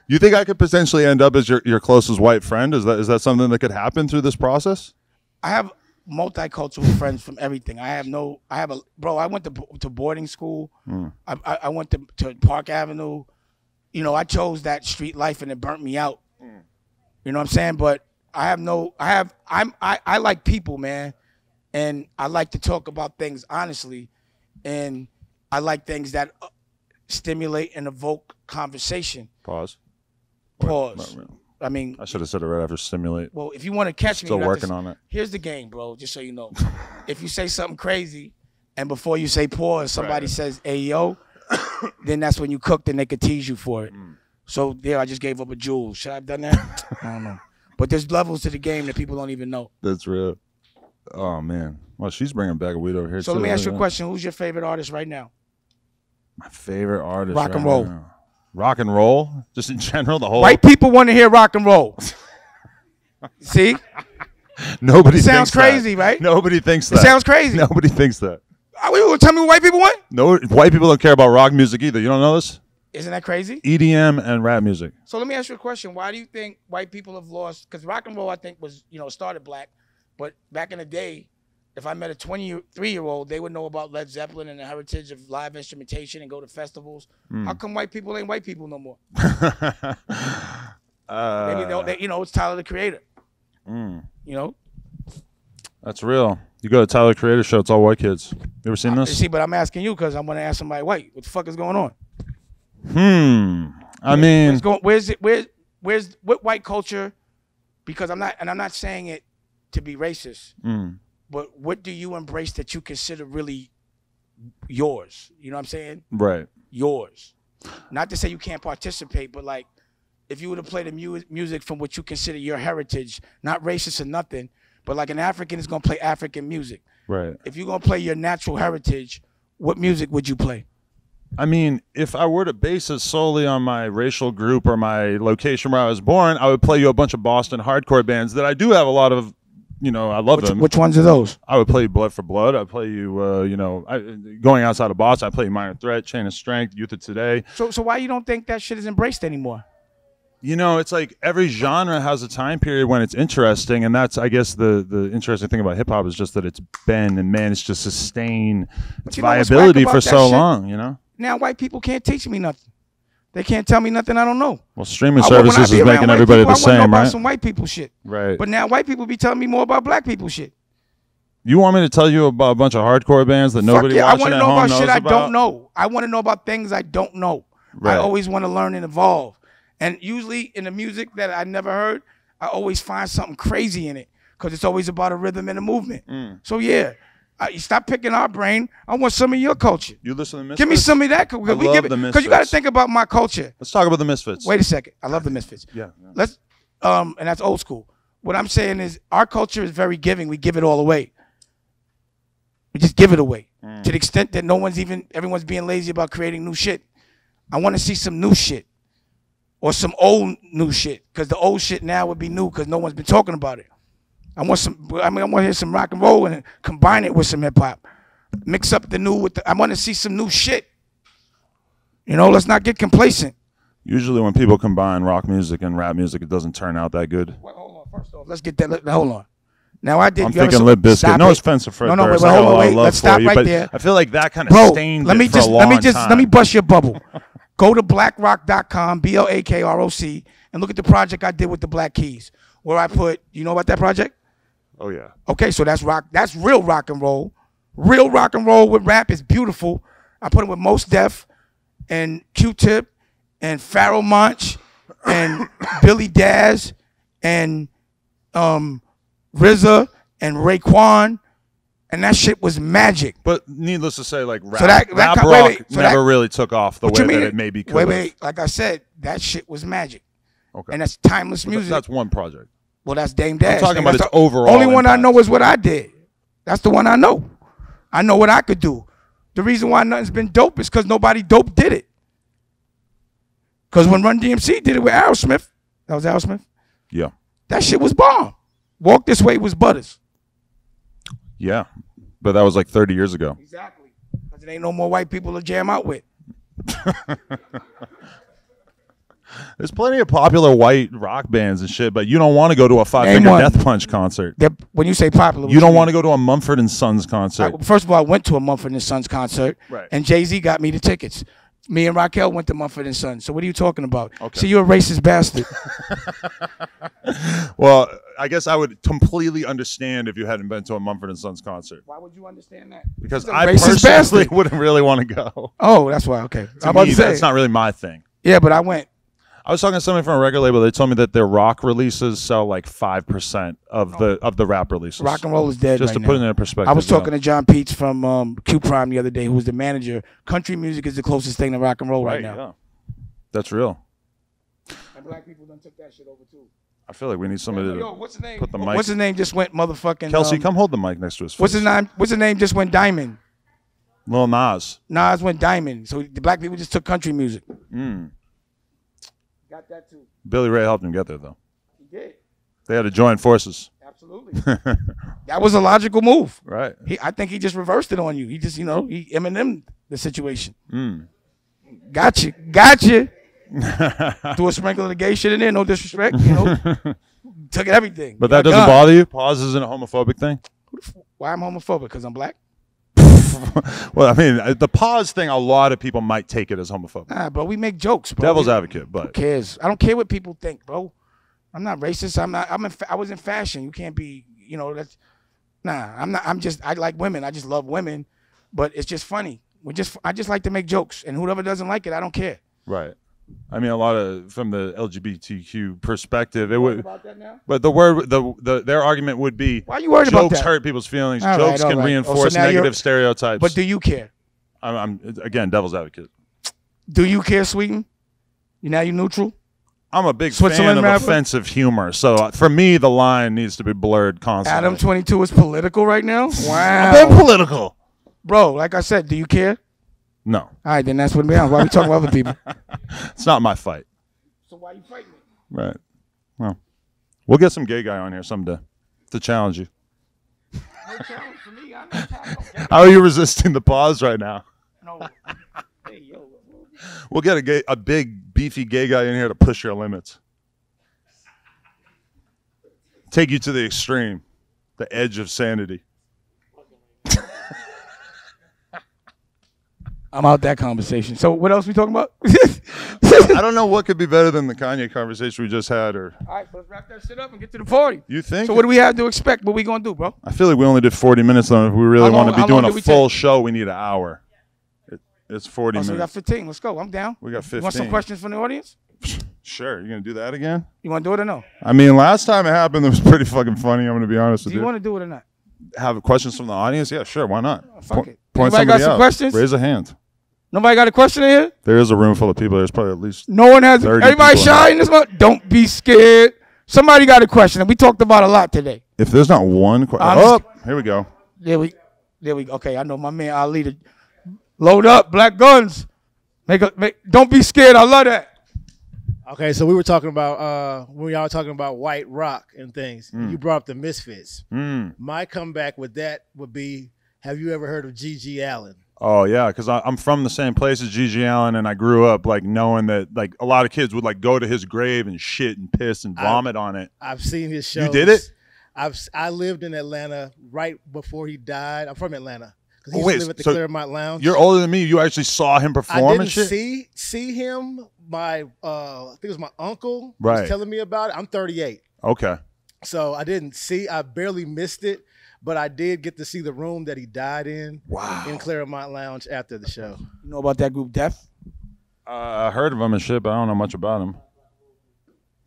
You think I could potentially end up as your closest white friend? Is that something that could happen through this process? I have multicultural friends from everything. I went to boarding school. I went to Park Avenue. You know, I chose that street life and it burnt me out. You know what I'm saying? But I like people, man. And I like to talk about things honestly. And I like things that stimulate and evoke conversation. Pause. I mean, I should have said it right after stimulate. Well, if you want to catch me, Still working on it. Here's the game, bro. Just so you know, if you say something crazy, and before you say pause, somebody says, "Hey yo," then that's when you cooked, and they could tease you for it. So I just gave up a jewel. Should I have done that? I don't know. But there's levels to the game that people don't even know. That's real. Oh man. Well, she's bringing back a weed over here. So let me ask you a question: who's your favorite artist right now? My favorite artist. Rock and roll. Now. Rock and roll, just in general, the whole. White people want to hear rock and roll. See? Nobody. It sounds thinks crazy, that. right? Nobody thinks that. It sounds crazy. Nobody thinks that. Tell me what white people want? No, white people don't care about rock music either. You don't know this? Isn't that crazy? EDM and rap music. So let me ask you a question. Why do you think white people have lost? Because rock and roll, I think, was, started black. But back in the day, if I met a 23-year-old, they would know about Led Zeppelin and the heritage of live instrumentation and go to festivals. How come white people ain't white people no more? Maybe it's Tyler the Creator. You know? That's real. You go to Tyler the Creator show, it's all white kids. You ever seen this? See, but I'm asking you because I'm going to ask somebody white. What the fuck is going on? I mean, what white culture? Because I'm not saying it to be racist. But what do you embrace that you consider really yours? You know what I'm saying? Right. Yours. Not to say you can't participate, but like if you were to play the music from what you consider your heritage, not racist or nothing, but like an African is going to play African music. Right. If you're going to play your natural heritage, what music would you play? I mean, if I were to base it solely on my racial group or my location where I was born, I would play you a bunch of Boston hardcore bands that I do have a lot of. You know, I love them. Which ones are those? I would play Blood for Blood. I'd play you, going outside of Boston, I play you Minor Threat, Chain of Strength, Youth of Today. So why you don't think that shit is embraced anymore? You know, it's like every genre has a time period when it's interesting, and that's, I guess, the interesting thing about hip hop is just that it's been and managed to sustain its viability for so long. You know. Now white people can't teach me nothing. They can't tell me nothing I don't know. Well, streaming services is making everybody the same, right? I want to know about some white people shit. Right. But now white people be telling me more about black people shit. You want me to tell you about a bunch of hardcore bands that nobody watching at home knows about? I want to know about shit I don't know. I want to know about things I don't know. Right. I always want to learn and evolve. And usually in the music that I never heard, I always find something crazy in it because it's always about a rhythm and a movement. So yeah. You stop picking our brain. I want some of your culture. You listen to Misfits? Give me some of that. Because you got to think about my culture. Let's talk about the Misfits. Wait a second. I love the Misfits. Yeah. Let's and that's old school. What I'm saying is our culture is very giving. We give it all away. We just give it away to the extent that everyone's being lazy about creating new shit. I want to see some new shit or some old new shit because the old shit now would be new because no one's been talking about it. I want to hear some rock and roll and combine it with some hip hop. Mix up the new with I want to see some new shit. You know, let's not get complacent. Usually when people combine rock music and rap music, it doesn't turn out that good. Wait, hold on. First off, let's get that. Hold on. Now I did. I'm thinking Limp Bizkit. No offense to Fred Durst. No, hold on, wait. Let's stop right there. I feel like that kind of stained it for a long time. Let me bust your bubble. Go to blackrock.com, BLAKROC, and look at the project I did with the Black Keys, where I put. You know about that project? Oh yeah. Okay, so that's rock. That's real rock and roll. Real rock and roll with rap is beautiful. I put it with Mos Def and Q-Tip and Pharoah Monch and Billy Daz and RZA and Raekwon, and that shit was magic. But needless to say, like rap rock never really took off the way that it maybe could. Wait. Like I said, that shit was magic. Okay. And that's timeless music. That's one project. Well, that's Dame Dash. I'm talking about its overall only one impact. I know is what I did. That's the one I know. I know what I could do. The reason why nothing's been dope is because nobody dope did it. Because when Run DMC did it with Aerosmith, that was Aerosmith? Yeah. That shit was bomb. Walk This Way was Butters. Yeah. But that was like 30 years ago. Exactly. Because there ain't no more white people to jam out with. There's plenty of popular white rock bands and shit, but you don't want to go to a Five Finger Death Punch concert. When you say popular, you don't want to go to a Mumford & Sons concert. First of all, I went to a Mumford & Sons concert, right. And Jay-Z got me the tickets. Me and Raquel went to Mumford & Sons. So what are you talking about? Okay. See, you're a racist bastard. Well, I guess I would completely understand if you hadn't been to a Mumford & Sons concert. Why would you understand that? Because I personally wouldn't really want to go. Oh, that's why. Okay. To me, that's not really my thing. Yeah, but I went. I was talking to somebody from a record label. They told me that their rock releases sell like 5% of the rap releases. Rock and roll is dead. Just right to put it in perspective. I was talking to John Peets from Q Prime the other day, who was the manager. Country music is the closest thing to rock and roll right now. Yeah. That's real. And black people done took that shit over too. I feel like we need somebody to what's his name? put the mic. What's his name? Just went motherfucking. Kelsey, come hold the mic next to his face. What's his name? What's his name? Just went diamond. Lil Nas. Nas went diamond. So the black people just took country music. Got that too. Billy Ray helped him get there, though. He did. They had to join forces. Absolutely. That was a logical move. Right. I think he just reversed it on you. He just, he Eminem the situation. Gotcha. Threw a sprinkle of the gay shit in there, no disrespect. Took everything. But that doesn't bother you? Pause isn't a homophobic thing? Why I'm homophobic? Because I'm black? Well, I mean, the pause thing, a lot of people might take it as homophobic. Nah, bro, we make jokes, bro. Devil's advocate, but who cares? I don't care what people think, bro. I'm not racist. I was in fashion. You can't be, that's I'm not. I like women. I just love women, but it's just funny. I just like to make jokes, and whoever doesn't like it, I don't care. Right. I mean, a lot of from the LGBTQ perspective, it would. About that now? But their argument would be, why are you worried about that? Jokes hurt people's feelings. All jokes right, can reinforce negative stereotypes. But do you care? I'm again devil's advocate. Do you care, Sweeten? You neutral? I'm a big fan of offensive humor, so for me, the line needs to be blurred constantly. Adam22 is political right now. Wow. I'm being political. Bro, like I said, do you care? No. All right, then that's what we are. Why we talking about other people? It's not my fight. So why you fighting me? Right. Well, we'll get some gay guy on here someday to challenge you. No challenge for me. I'm not tackling. How are you resisting the pause right now? No. Hey, yo. We'll get a big, beefy gay guy in here to push your limits. Take you to the extreme, the edge of sanity. I'm out that conversation. So what else we talking about? I don't know what could be better than the Kanye conversation we just had. Or all right, let's wrap that shit up and get to the party. You think? So what do we have to expect? What we gonna do, bro? I feel like we only did 40 minutes though. If we really want to be doing a full show, we need an hour. It's 40 minutes. So we got 15. Let's go. I'm down. We got 15. You want some questions from the audience? Sure. You gonna do that again? You want to do it or no? I mean, last time it happened, it was pretty fucking funny. I'm gonna be honest with you. Do you want to do it or not? Have questions from the audience? Yeah, sure. Why not? Oh, fuck it. Point Anybody got some questions? Raise a hand. Nobody got a question in here? There is a room full of people. There's probably at least no one has. 30 everybody people shy in this one? Don't be scared. Somebody got a question. And we talked about a lot today. If there's not one question. Oh, here we go. There we go. Okay, I know my man Ali to load up, black guns. Don't be scared. I love that. Okay, so we were talking about when y'all were talking about white rock and things. You brought up the Misfits. My comeback with that would be, have you ever heard of G.G. Allin? Oh yeah, because I'm from the same place as G.G. Allin, and I grew up like knowing that like a lot of kids would like go to his grave and shit and piss and vomit on it. I've seen his shows. You did it? I lived in Atlanta right before he died. I'm from Atlanta. Because he used to live at the Claremont Lounge. You're older than me. You actually saw him perform and shit? I didn't see him. I think it was my uncle was telling me about it. I'm 38. Okay. So I didn't see. I barely missed it. But I did get to see the room that he died in. Wow. In Claremont Lounge after the show. You know about that group, Def? I heard of them and shit, but I don't know much about them.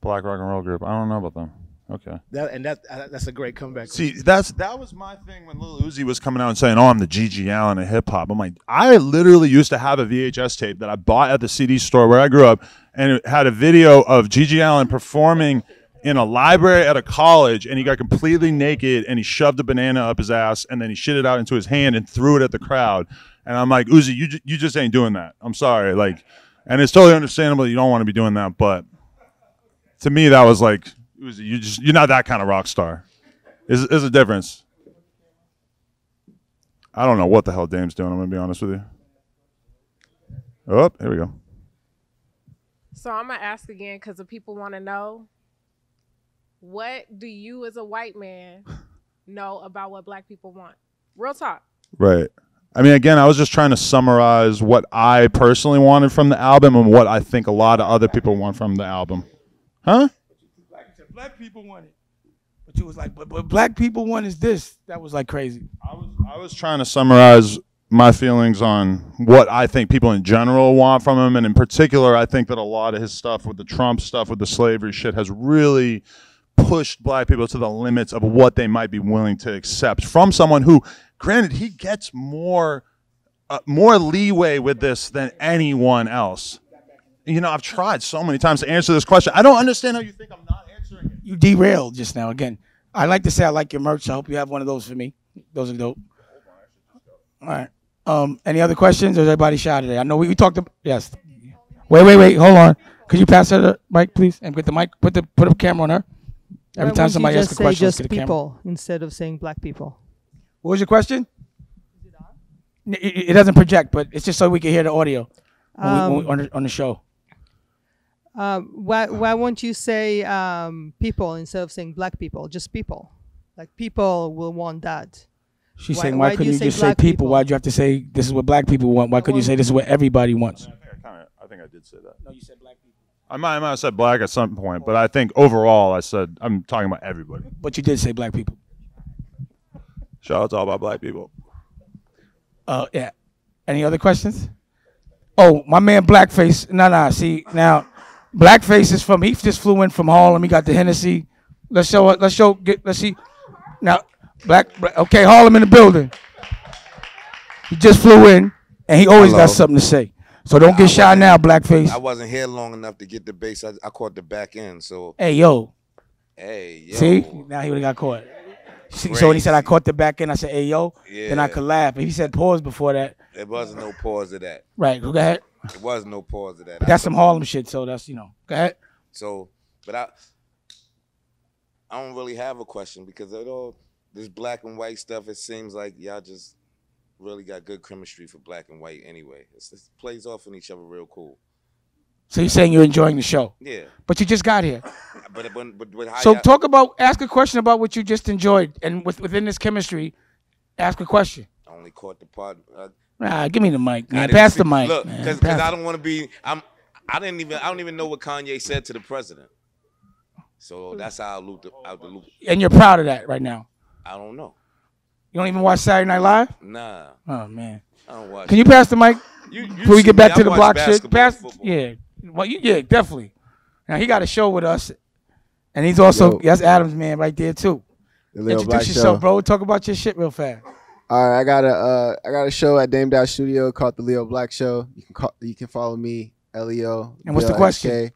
Black rock and roll group. I don't know about them. Okay. That's a great comeback. See, that was my thing when Lil Uzi was coming out and saying, "Oh, I'm the G.G. Allin of hip hop." I'm like, I literally used to have a VHS tape that I bought at the CD store where I grew up, and it had a video of G.G. Allin performing in a library at a college, and he got completely naked and he shoved a banana up his ass and then he shit it out into his hand and threw it at the crowd. And I'm like, Uzi, you just ain't doing that. I'm sorry. Like, and it's totally understandable that you don't want to be doing that, but to me that was like, Uzi, you're not that kind of rock star. There's a difference. I don't know what the hell Dame's doing, I'm gonna be honest with you. Oh, here we go. So I'm gonna ask again because the people want to know. What do you as a white man know about what black people want? Real talk. Right. I mean, again, I was just trying to summarize what I personally wanted from the album and what I think a lot of other people want from the album. Huh? Black people want it. But you was like, but black people want is this. That was like crazy. I was trying to summarize my feelings on what I think people in general want from him. And in particular, I think that a lot of his stuff with the Trump stuff, with the slavery shit has really pushed black people to the limits of what they might be willing to accept from someone who, granted, he gets more leeway with this than anyone else. You know, I've tried so many times to answer this question. I don't understand how you think I'm not answering it. You derailed just now. Again, I like to say I like your merch. I hope you have one of those for me. Those are dope. All right. Any other questions? Or is everybody shy today? I know we talked about. Yes. Wait. Hold on. Could you pass her the mic, please? And put the mic. Put a camera on her. Every time somebody asks a question, just people instead of saying black people. What was your question? It doesn't project, but it's just so we can hear the audio on the show. Why won't you say people instead of saying black people? Just people. Like people will want that. She's saying, why couldn't you just say people? Why'd you have to say this is what black people want? Why couldn't you say this is what everybody wants? I think I did say that. No, you said black people. I might have said black at some point, but I think overall I said I'm talking about everybody. But you did say black people. Shout out to all about black people. Yeah. Any other questions? Oh, my man Blackface. Nah. See, now Blackface is he just flew in from Harlem. He got the Hennessy. Let's see. Now, okay, Harlem in the building. He just flew in, and he always got something to say. So don't get shy now, Blackface. I wasn't here long enough to get the bass. I caught the back end. So Hey, yo. Hey, yo. See? Now he would have got caught. So when he said I caught the back end, I said, "Hey yo," Yeah. then I could laugh. If he said pause before that, There wasn't no pause to that. right? Go ahead. There was no pause to that. But that's some Harlem shit. So that's go ahead. So, but I don't really have a question because of all this black and white stuff. It seems like y'all just really got good chemistry for black and white anyway. It plays off on each other real cool. So you're saying you're enjoying the show? Yeah. But you just got here. But how So ask a question about what you just enjoyed, and within this chemistry, ask a question. I only caught the part. Give me the mic, man. Pass the mic. Look, man. because I don't want to be. I don't even know what Kanye said to the president. So that's how I looped out the loop. And you're proud of that right now. I don't know. You don't even watch Saturday Night Live? Nah. Oh man. I don't watch. Can you pass the mic before we get back to the watch block shit? basketball, football. Yeah. Well, yeah, definitely. Now he got a show with us, and he's also that's Adam's man right there too. The Leo Introduce Black yourself, Show. bro. Talk about your shit real fast. All right, I got a show at Dame Studio called the Leo Black Show. You can follow me, Leo. And what's the question?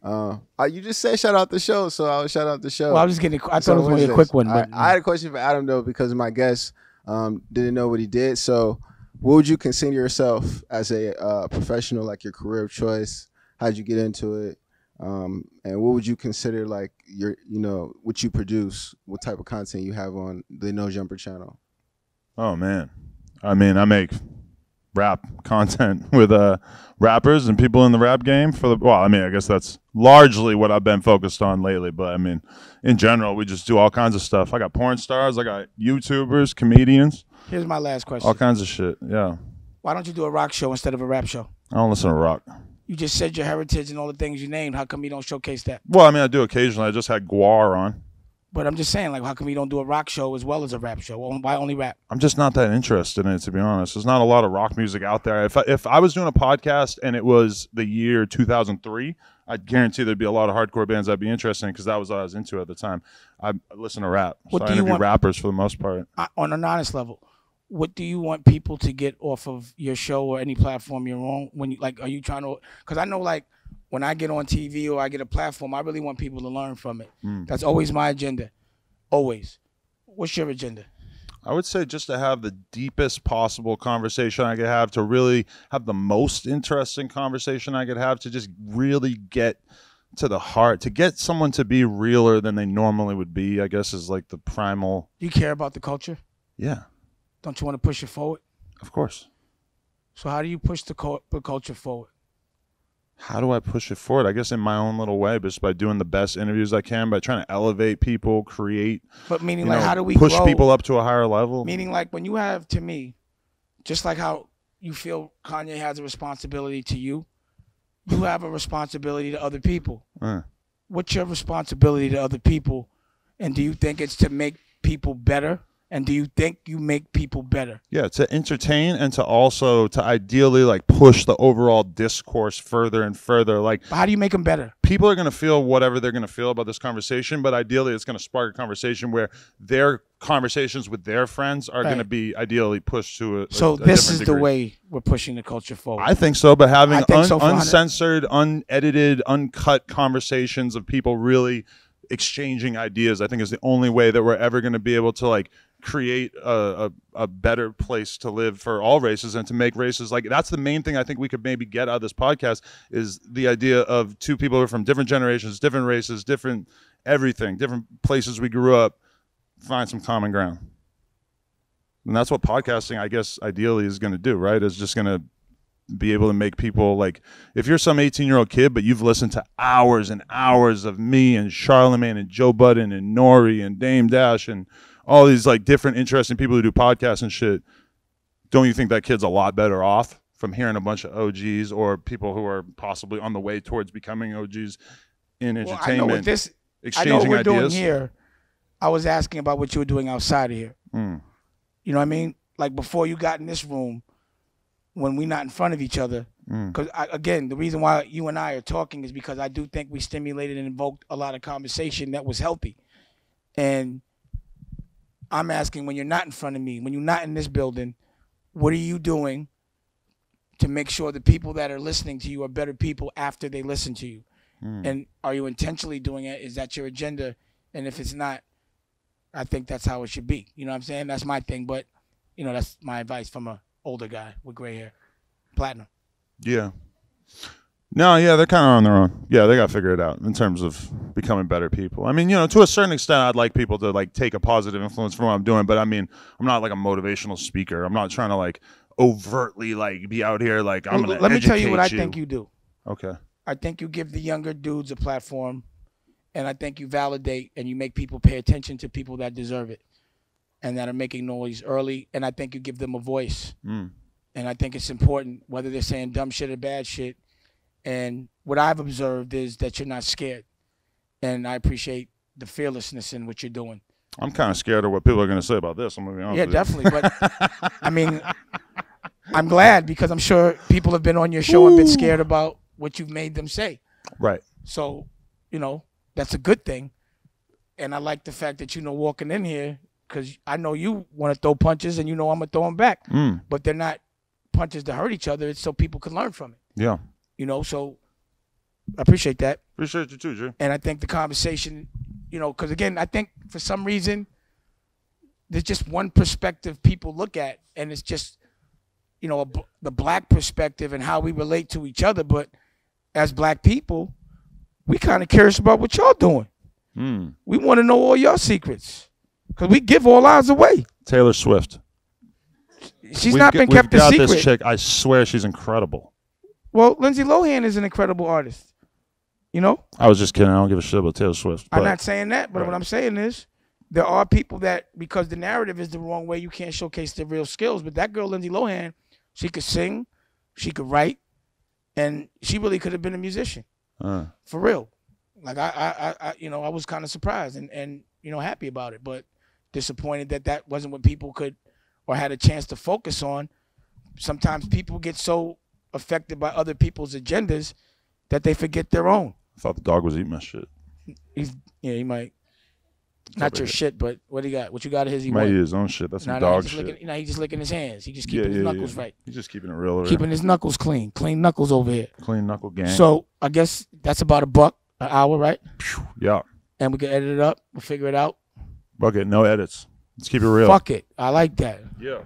You just said shout out the show, so I will shout out the show. Well, I was just getting. I thought it was going to be a quick one. But, I had a question for Adam though because my guest didn't know what he did. So, what would you consider yourself as a professional, like your career of choice? How'd you get into it? And what would you consider like what you produce? What type of content you have on the No Jumper channel? Oh man, I mean, I make rap content with rappers and people in the rap game I mean, I guess that's largely what I've been focused on lately, but I mean, in general, we just do all kinds of stuff. I got porn stars, I got YouTubers, comedians. Here's my last question. All kinds of shit, yeah. Why don't you do a rock show instead of a rap show? I don't listen to rock. You just said your heritage and all the things you named. How come you don't showcase that? Well, I mean, I do occasionally. I just had Guar on. But I'm just saying, like, how come you don't do a rock show as well as a rap show? Why only rap? I'm just not that interested in it, to be honest. There's not a lot of rock music out there. If I was doing a podcast and it was the year 2003, I guarantee there'd be a lot of hardcore bands I'd be interested in because that was what I was into at the time. I listen to rap. What so do I you interview want, rappers for the most part. On an honest level, what do you want people to get off of your show or any platform you're on? When you are you trying to? Because I know, like, when I get on TV or I get a platform, I really want people to learn from it. That's always my agenda. Always. What's your agenda? I would say just to have the deepest possible conversation I could have, to really have the most interesting conversation I could have, to just really get to the heart, to get someone to be realer than they normally would be, I guess, is like the primal. You care about the culture? Yeah. Don't you want to push it forward? Of course. So how do you push the culture forward? How do I push it forward? I guess in my own little way, just by doing the best interviews I can, by trying to elevate people, create. But meaning, like, how do we push grow? people up to a higher level? Meaning, like, when you have, to me, just like how you feel Kanye has a responsibility to you, you have a responsibility to other people. What's your responsibility to other people? And do you think it's to make people better? And do you think you make people better? Yeah, to entertain and to also to ideally like push the overall discourse further and further. Like, but how do you make them better? People are going to feel whatever they're going to feel about this conversation, but ideally it's going to spark a conversation where their conversations with their friends are going to be ideally pushed to a So a this different is degree. the way we're pushing the culture forward. I think so, but having so, uncensored, unedited, uncut conversations of people really exchanging ideas, I think is the only way that we're ever going to be able to like create a better place to live for all races and to make races like that's the main thing I think we could maybe get out of this podcast is the idea of two people who are from different generations, different races, different everything, different places we grew up, find some common ground. And that's what podcasting, I guess, ideally is going to do, right? Is just going to be able to make people like, if you're some 18-year-old kid, but you've listened to hours and hours of me and Charlemagne and Joe Budden and Nori and Dame Dash and all these like different interesting people who do podcasts and shit, don't you think that kid's a lot better off from hearing a bunch of OGs or people who are possibly on the way towards becoming OGs in entertainment, I know what exchanging what we're ideas? doing here. I was asking about what you were doing outside of here. You know what I mean? Like before you got in this room, when we're not in front of each other. Because, again, the reason why you and I are talking is because I do think we stimulated and invoked a lot of conversation that was healthy. And I'm asking, when you're not in front of me, when you're not in this building, what are you doing to make sure the people that are listening to you are better people after they listen to you? And are you intentionally doing it? Is that your agenda? And if it's not, I think that's how it should be. You know what I'm saying? That's my thing. But, you know, that's my advice from a older guy with gray hair. Platinum. Yeah. No, yeah, they're kind of on their own. Yeah, they got to figure it out in terms of becoming better people. I mean, you know, to a certain extent, I'd like people to like take a positive influence from what I'm doing. But I mean, I'm not like a motivational speaker. I'm not trying to like overtly like be out here like I'm going to Let me tell you what I think you do. Okay. I think you give the younger dudes a platform, and I think you validate and you make people pay attention to people that deserve it and that are making noise early. And I think you give them a voice. And I think it's important, whether they're saying dumb shit or bad shit. And what I've observed is that you're not scared. And I appreciate the fearlessness in what you're doing. I'm kind of scared of what people are going to say about this. I'm going to be honest with definitely. But, I mean, I'm glad because I'm sure people have been on your show and been scared about what you've made them say. Right. So, you know, that's a good thing. And I like the fact that, you know, walking in here, because I know you want to throw punches and you know I'm going to throw them back. But they're not punches to hurt each other. It's so people can learn from it. Yeah. You know, so I appreciate that. Appreciate you too, Jay. And I think the conversation, you know, because again, I think for some reason, there's just one perspective people look at, and it's just, you know, the black perspective and how we relate to each other. But as black people, we kind of curious about what y'all doing. We want to know all your secrets because we give all ours away. Taylor Swift. She's not been kept a secret. We've got this chick. I swear she's incredible. Well, Lindsay Lohan is an incredible artist. You know? I was just kidding. I don't give a shit about Taylor Swift. I'm not saying that, but what I'm saying is there are people that, because the narrative is the wrong way, you can't showcase their real skills. But that girl, Lindsay Lohan, she could sing, she could write, and she really could have been a musician. For real. Like, I you know, I was kind of surprised and, you know, happy about it, but disappointed that that wasn't what people could or had a chance to focus on. Sometimes people get so affected by other people's agendas that they forget their own. I thought the dog was eating my shit. He might. Not your shit, but what he got? What you got of his? He might eat his own shit. That's some dog shit. He's just licking his hands. He just keeping his knuckles right. He's just keeping it real. Keeping his knuckles clean. Clean knuckles over here. Clean knuckle gang. So I guess that's about $1 an hour, right? Yeah. And we can edit it up. We'll figure it out. Fuck it. No edits. Let's keep it real. Fuck it. I like that. Yeah.